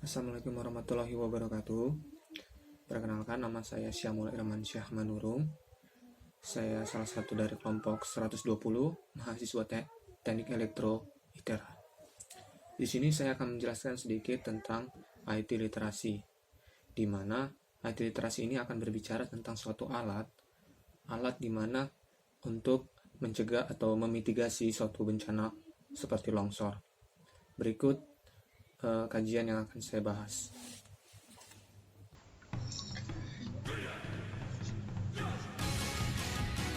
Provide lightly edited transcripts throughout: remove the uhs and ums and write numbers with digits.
Assalamualaikum warahmatullahi wabarakatuh. Perkenalkan, nama saya Syamul Irmansyah Manurung. Saya salah satu dari kelompok 120 mahasiswa Teknik Elektro ITERA. Di sini saya akan menjelaskan sedikit tentang IT literasi, di mana IT literasi ini akan berbicara tentang suatu alat di mana untuk mencegah atau memitigasi suatu bencana seperti longsor. Berikut kajian yang akan saya bahas.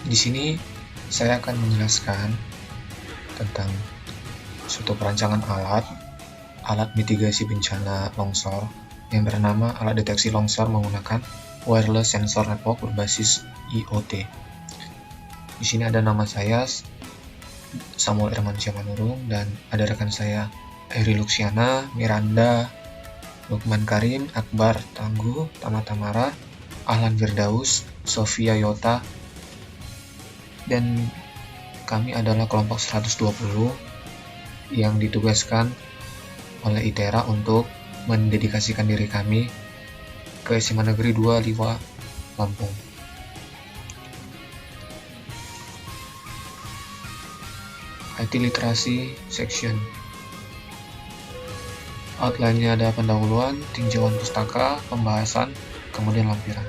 Di sini saya akan menjelaskan tentang suatu perancangan alat mitigasi bencana longsor yang bernama alat deteksi longsor menggunakan wireless sensor network berbasis IoT. Di sini ada nama saya Samuel Irmansyah Manurung dan ada rekan saya Eri Luxiana, Miranda, Lukman Karim, Akbar Tangguh, Tama Tamara, Ahlan Firdaus, Sofia Yota, dan kami adalah kelompok 120 yang ditugaskan oleh ITERA untuk mendedikasikan diri kami ke SMA Negeri 2 Liwa, Lampung. IT Literasi Section. Outline-nya ada pendahuluan, tinjauan pustaka, pembahasan, kemudian lampiran.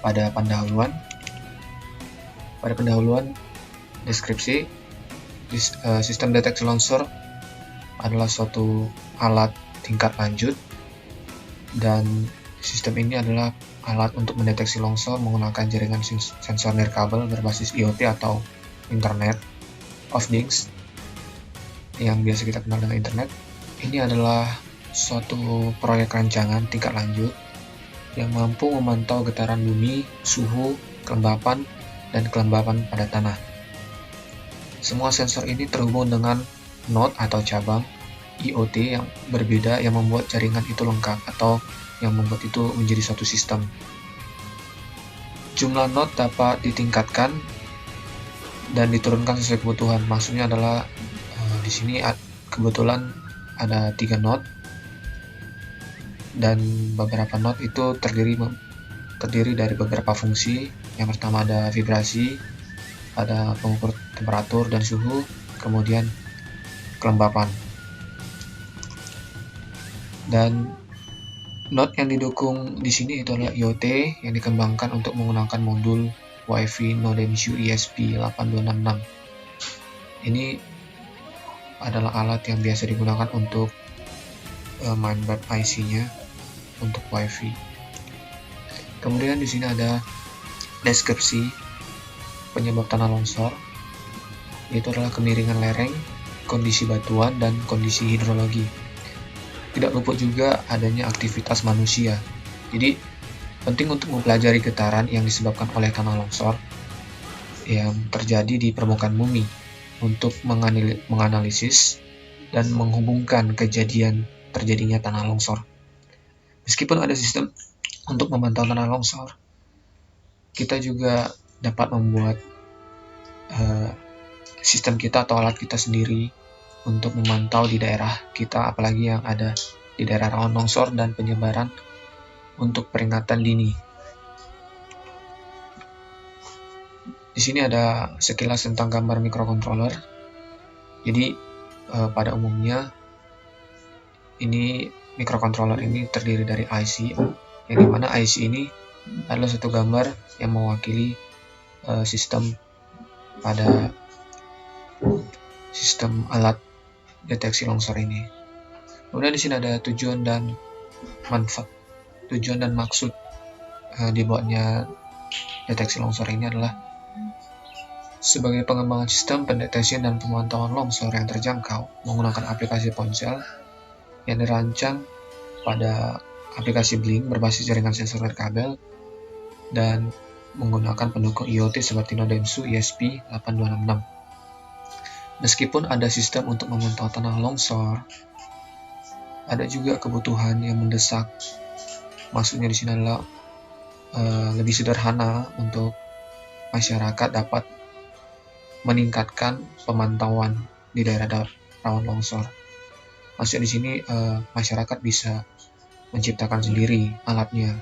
Pada pendahuluan deskripsi, sistem deteksi longsor adalah suatu alat tingkat lanjut dan sistem ini adalah alat untuk mendeteksi longsor menggunakan jaringan sensor nirkabel berbasis IoT atau Internet of Things yang biasa kita kenal dengan Internet. Ini adalah suatu proyek rancangan tingkat lanjut yang mampu memantau getaran bumi, suhu, kelembapan, dan kelembapan pada tanah. Semua sensor ini terhubung dengan node atau cabang IoT yang berbeda yang membuat jaringan itu lengkap atau yang membuat itu menjadi suatu sistem. Jumlah node dapat ditingkatkan dan diturunkan sesuai kebutuhan. Maksudnya adalah di sini kebetulan ada 3 node dan beberapa node itu terdiri dari beberapa fungsi. Yang pertama ada vibrasi, ada pengukur temperatur dan suhu, kemudian kelembapan. Dan node yang didukung di sini itu adalah IoT yang dikembangkan untuk menggunakan modul Wi-Fi NodeMCU ESP8266. Ini adalah alat yang biasa digunakan untuk mainboard IC-nya untuk Wi-Fi. Kemudian di sini ada deskripsi penyebab tanah longsor, yaitu adalah kemiringan lereng, kondisi batuan, dan kondisi hidrologi. Tidak luput juga adanya aktivitas manusia. Jadi penting untuk mempelajari getaran yang disebabkan oleh tanah longsor yang terjadi di permukaan bumi untuk menganalisis dan menghubungkan kejadian terjadinya tanah longsor. Meskipun ada sistem untuk memantau tanah longsor, kita juga dapat membuat sistem kita atau alat kita sendiri untuk memantau di daerah kita, apalagi yang ada di daerah rawan longsor dan penyebaran untuk peringatan dini. Di sini ada sekilas tentang gambar microcontroller. Jadi pada umumnya ini microcontroller ini terdiri dari IC, yang dimana IC ini adalah satu gambar yang mewakili sistem pada sistem alat deteksi longsor ini. Kemudian di sini ada tujuan dan maksud dibuatnya deteksi longsor ini adalah sebagai pengembangan sistem pendeteksian dan pemantauan longsor yang terjangkau menggunakan aplikasi ponsel yang dirancang pada aplikasi Blink berbasis jaringan sensor nirkabel dan menggunakan pendukung IoT seperti NodeMCU ESP8266. Meskipun ada sistem untuk memantau tanah longsor, ada juga kebutuhan yang mendesak. Maksudnya di sini adalah lebih sederhana untuk masyarakat dapat meningkatkan pemantauan di daerah rawan longsor. Maksudnya di sini masyarakat bisa menciptakan sendiri alatnya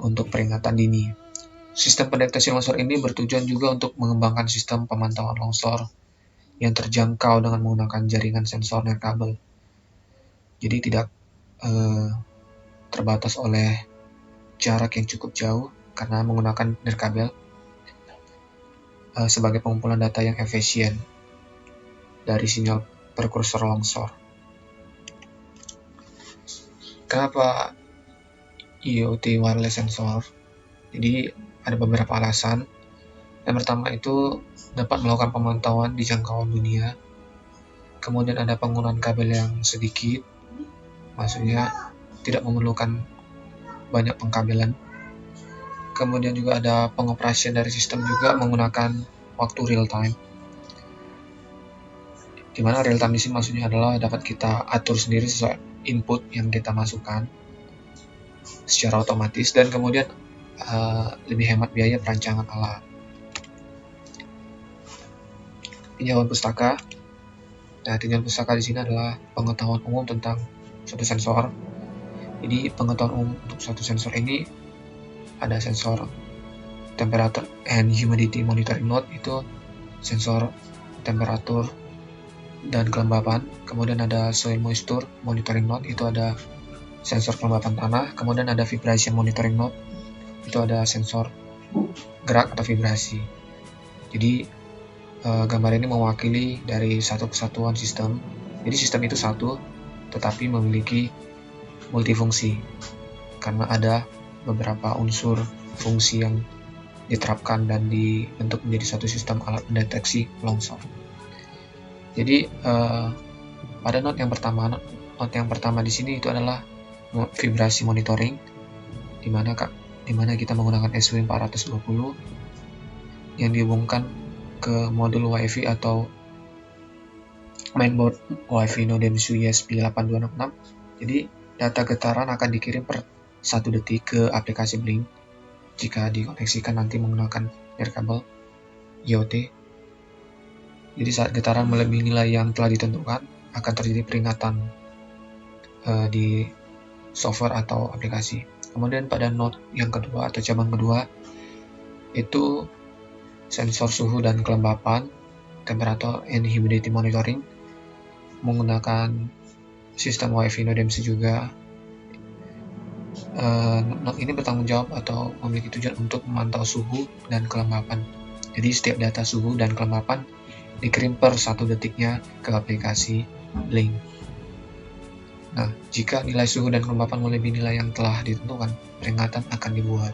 untuk peringatan dini. Sistem pendeteksi longsor ini bertujuan juga untuk mengembangkan sistem pemantauan longsor yang terjangkau dengan menggunakan jaringan sensor nirkabel. Jadi tidak terbatas oleh jarak yang cukup jauh karena menggunakan nirkabel sebagai pengumpulan data yang efisien dari sinyal prekursor longsor. Kenapa IoT wireless sensor? Jadi ada beberapa alasan. Yang pertama itu dapat melakukan pemantauan di jangkauan dunia. Kemudian ada penggunaan kabel yang sedikit, maksudnya tidak memerlukan banyak pengkabelan. Kemudian juga ada pengoperasian dari sistem juga menggunakan waktu real time. Dimana real time di sini maksudnya adalah dapat kita atur sendiri sesuai input yang kita masukkan secara otomatis, dan kemudian lebih hemat biaya perancangan alat. Tinjauan pustaka. Nah, tinjauan pustaka di sini adalah pengetahuan umum tentang suatu sensor. Jadi pengetahuan umum untuk suatu sensor ini ada sensor temperature and humidity monitoring node, itu sensor temperatur dan kelembapan. Kemudian ada soil moisture monitoring node, itu ada sensor kelembapan tanah. Kemudian ada vibration monitoring node, itu ada sensor gerak atau vibrasi. Jadi gambar ini mewakili dari satu kesatuan sistem. Jadi sistem itu satu, tetapi memiliki multifungsi karena ada beberapa unsur fungsi yang diterapkan dan dibentuk menjadi satu sistem alat pendeteksi longsor. Jadi pada note yang pertama di sini itu adalah vibrasi monitoring, di mana kita menggunakan SW420 yang dihubungkan ke modul WiFi atau mainboard WiFi Nodems UESP8266. Jadi data getaran akan dikirim per 1 detik ke aplikasi Blink jika dikoneksikan nanti menggunakan nirkabel IoT. Jadi saat getaran melebihi nilai yang telah ditentukan, akan terjadi peringatan di software atau aplikasi. Kemudian pada node yang kedua atau cabang kedua itu sensor suhu dan kelembapan, temperature and humidity monitoring, menggunakan sistem WiFi Nodems juga. Node ini bertanggung jawab atau memiliki tujuan untuk memantau suhu dan kelembapan. Jadi setiap data suhu dan kelembapan dikirim per 1 detiknya ke aplikasi Blink. Nah, jika nilai suhu dan kelembapan melebihi nilai yang telah ditentukan, peringatan akan dibuat.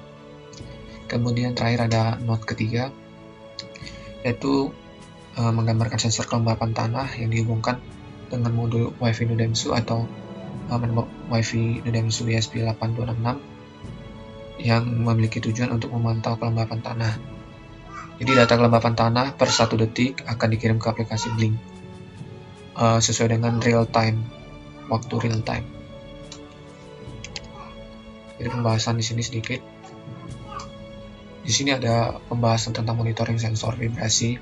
Kemudian terakhir ada node ketiga, yaitu menggambarkan sensor kelembapan tanah yang dihubungkan dengan modul WiFi Nodems atau WiFi Nodems UESP8266 yang memiliki tujuan untuk memantau kelembapan tanah. Jadi data kelembapan tanah per 1 detik akan dikirim ke aplikasi Blink sesuai dengan waktu real time. Jadi pembahasan di sini sedikit. Di sini ada pembahasan tentang monitoring sensor vibrasi.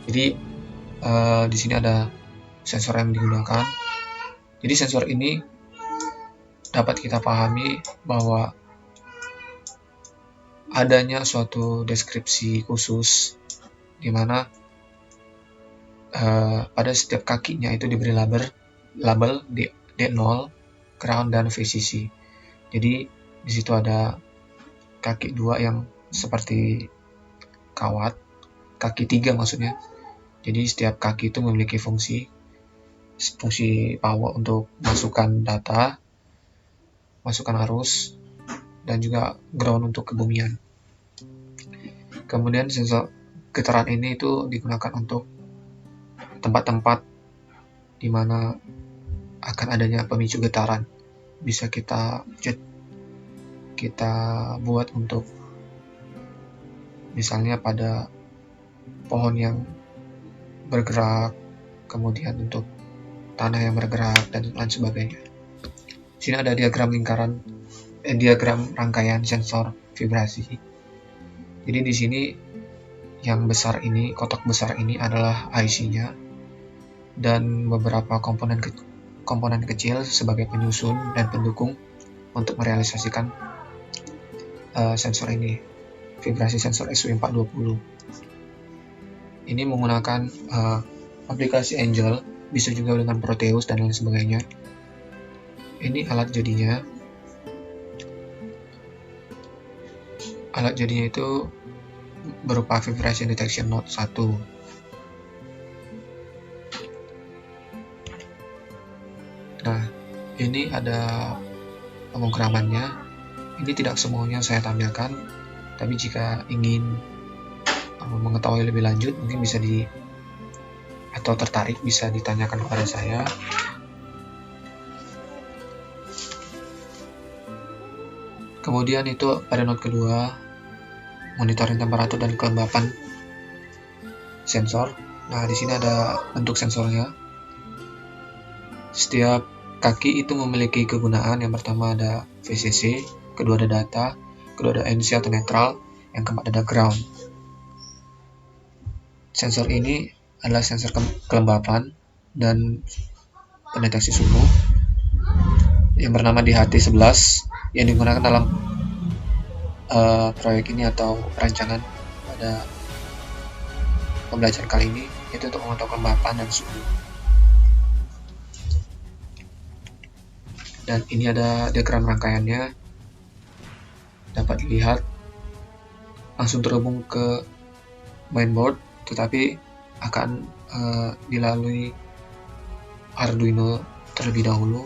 Jadi di sini ada sensor yang digunakan. Jadi sensor ini dapat kita pahami bahwa adanya suatu deskripsi khusus di mana pada setiap kakinya itu diberi label D0, ground, dan VCC. Jadi di situ ada kaki 2 yang seperti kawat, kaki 3 maksudnya. Jadi setiap kaki itu memiliki fungsi power untuk masukkan data, masukkan arus, dan juga ground untuk kebumian. Kemudian sensor getaran ini itu digunakan untuk tempat-tempat di mana akan adanya pemicu getaran. Bisa kita buat untuk misalnya pada pohon yang bergerak, kemudian untuk tanah yang bergerak, dan lain sebagainya. Di sini ada diagram rangkaian sensor vibrasi. Jadi di sini yang besar ini, kotak besar ini adalah IC-nya. dan beberapa komponen kecil sebagai penyusun dan pendukung untuk merealisasikan sensor ini, vibrasi sensor SW420. Ini menggunakan aplikasi Angel, bisa juga dengan Proteus dan lain sebagainya. Ini alat jadinya. Alat jadinya itu berupa vibration detection node 1. Nah, ini ada pemrogramannya. Ini tidak semuanya saya tampilkan, tapi jika ingin mengetahui lebih lanjut, mungkin bisa atau tertarik bisa ditanyakan kepada saya. Kemudian itu pada node kedua, monitoring temperatur dan kelembapan sensor. Nah, di sini ada bentuk sensornya. Setiap kaki itu memiliki kegunaan. Yang pertama ada VCC, kedua ada data, kedua ada NC atau netral, yang keempat ada ground. Sensor ini adalah sensor kelembapan dan pendeteksi suhu yang bernama DHT11 yang digunakan dalam proyek ini atau perancangan pada pembelajaran kali ini, itu untuk memantau kelembapan dan suhu. Dan ini ada diagram rangkaiannya, dapat dilihat langsung terhubung ke mainboard, tetapi akan dilalui Arduino terlebih dahulu.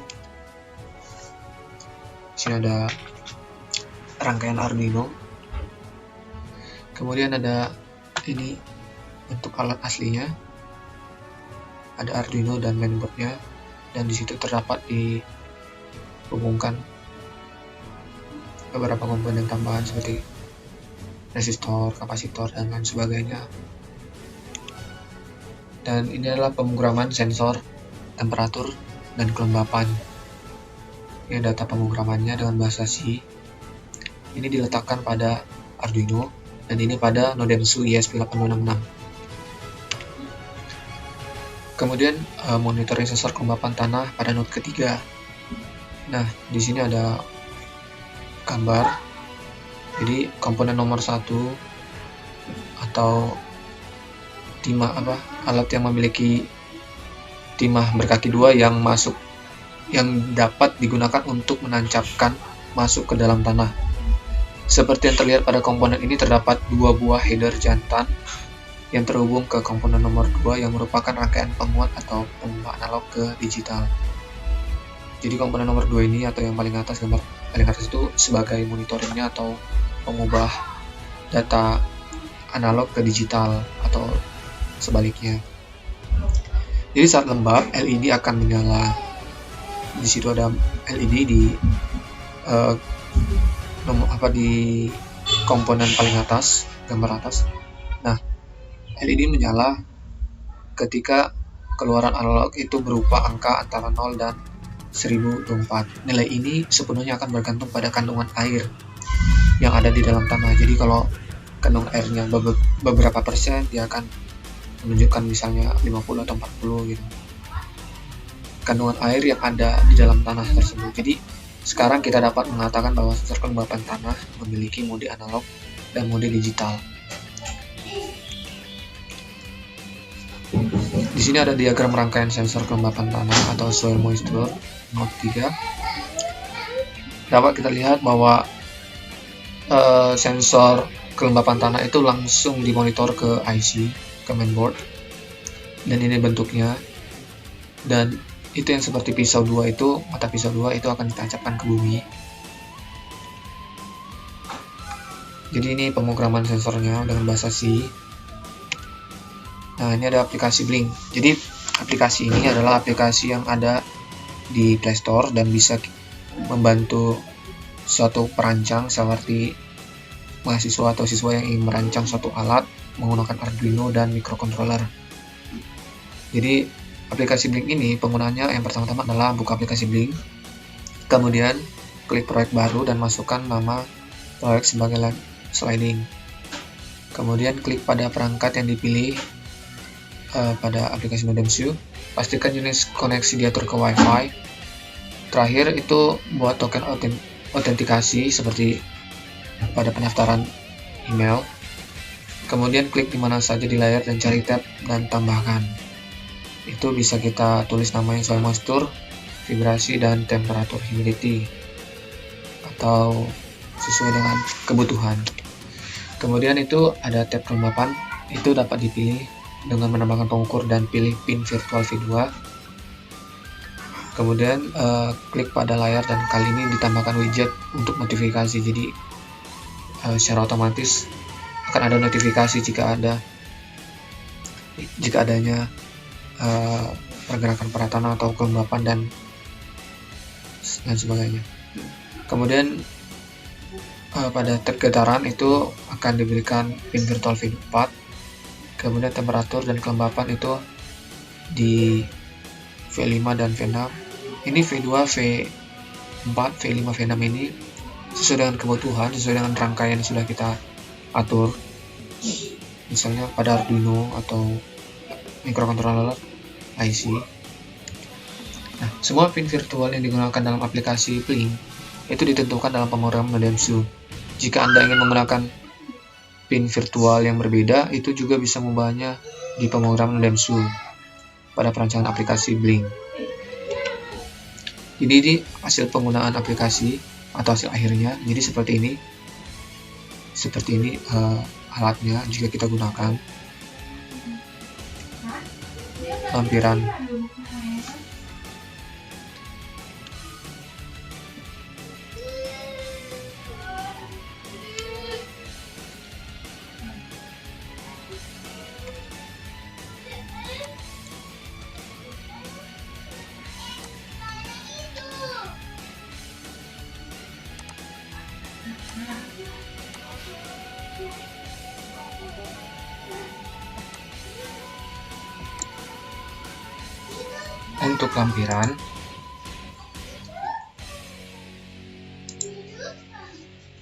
Di sini ada rangkaian Arduino. Kemudian ada ini untuk alat aslinya, ada Arduino dan mainboardnya, dan di situ terdapat dihubungkan beberapa komponen tambahan seperti resistor, kapasitor, dan lain sebagainya. Dan ini adalah pemrograman sensor temperatur dan kelembapan. Ini data pemrogramannya dengan bahasa C. Ini diletakkan pada Arduino dan ini pada Nodensu ESP8266. Kemudian monitoring sensor kelembapan tanah pada node ketiga. Nah, di sini ada gambar. Jadi komponen nomor 1 atau alat yang memiliki timah berkaki 2 yang dapat digunakan untuk menancapkan masuk ke dalam tanah. Seperti yang terlihat pada komponen ini, terdapat 2 buah header jantan yang terhubung ke komponen nomor 2 yang merupakan rangkaian penguat atau pengubah analog ke digital. Jadi komponen nomor 2 ini atau yang paling atas, gambar paling atas itu sebagai monitoringnya atau pengubah data analog ke digital atau sebaliknya. Jadi saat lembab, LED akan menyala. Di situ ada LED di di komponen paling atas, gambar atas. Nah, LED menyala ketika keluaran analog itu berupa angka antara 0 dan 1024. Nilai ini sepenuhnya akan bergantung pada kandungan air yang ada di dalam tanah. Jadi kalau kandungan airnya beberapa persen, dia akan menunjukkan misalnya 50 atau 40 gitu. Kandungan air yang ada di dalam tanah tersebut. Jadi sekarang kita dapat mengatakan bahwa sensor kelembapan tanah memiliki mode analog dan mode digital. Di sini ada diagram rangkaian sensor kelembapan tanah atau soil moisture node 3. Dapat kita lihat bahwa sensor kelembapan tanah itu langsung dimonitor ke IC, ke mainboard, dan ini bentuknya. Dan itu yang seperti pisau 2 itu, mata pisau 2 itu akan ditancapkan ke bumi. Jadi ini pemrograman sensornya dengan bahasa C. Nah, ini ada aplikasi Blink. Jadi aplikasi ini adalah aplikasi yang ada di Play Store dan bisa membantu suatu perancang seperti mahasiswa atau siswa yang ingin merancang suatu alat menggunakan Arduino dan microcontroller. Jadi aplikasi Blink ini penggunanya yang pertama-tama adalah buka aplikasi Blink, kemudian klik proyek baru dan masukkan nama proyek sebagai sliding. Kemudian klik pada perangkat yang dipilih pada aplikasi Nodensu pastikan jenis koneksi diatur ke WiFi. Terakhir itu buat token autentikasi seperti pada pendaftaran email. Kemudian klik di mana saja di layar dan cari tab dan tambahkan. Itu bisa kita tulis namanya sesuai mostur, vibrasi, dan temperatur humidity atau sesuai dengan kebutuhan. Kemudian itu ada tab kelembapan, itu dapat dipilih dengan menambahkan pengukur dan pilih pin virtual V2. Kemudian klik pada layar dan kali ini ditambahkan widget untuk notifikasi, jadi secara otomatis akan ada notifikasi jika adanya pergerakan peratanan atau kelembapan dan sebagainya. Kemudian pada tab getaran itu akan diberikan pin virtual V4. Kemudian temperatur dan kelembapan itu di V5 dan V6. Ini V2, V4, V5, V6 ini sesuai dengan kebutuhan, sesuai dengan rangkaian yang sudah kita atur. Misalnya pada Arduino atau microcontroller IC. Nah, semua pin virtual yang digunakan dalam aplikasi Blink itu ditentukan dalam pemrograman NodeMSU. Jika Anda ingin menggunakan pin virtual yang berbeda, itu juga bisa mengubahnya di pemrograman NodeMSU pada perancangan aplikasi Blink. Jadi ini hasil penggunaan aplikasi atau hasil akhirnya. Jadi seperti ini alatnya jika kita gunakan lampiran.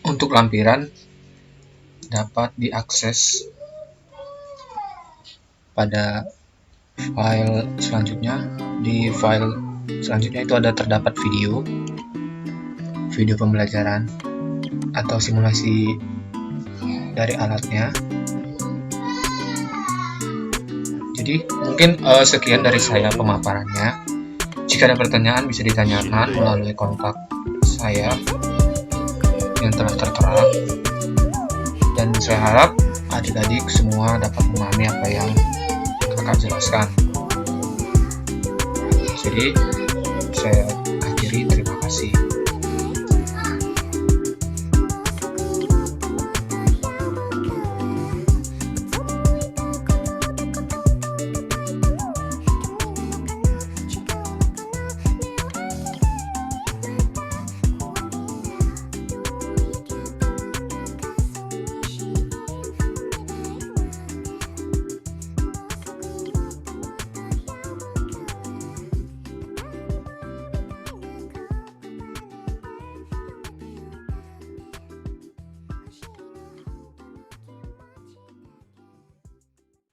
Untuk lampiran dapat diakses pada file selanjutnya. Di file selanjutnya itu terdapat video pembelajaran atau simulasi dari alatnya. Jadi mungkin sekian dari saya pemaparannya. Jika ada pertanyaan bisa ditanyakan melalui kontak saya yang telah tertera, dan saya harap adik-adik semua dapat memahami apa yang kakak jelaskan. Jadi saya akhiri, terima kasih.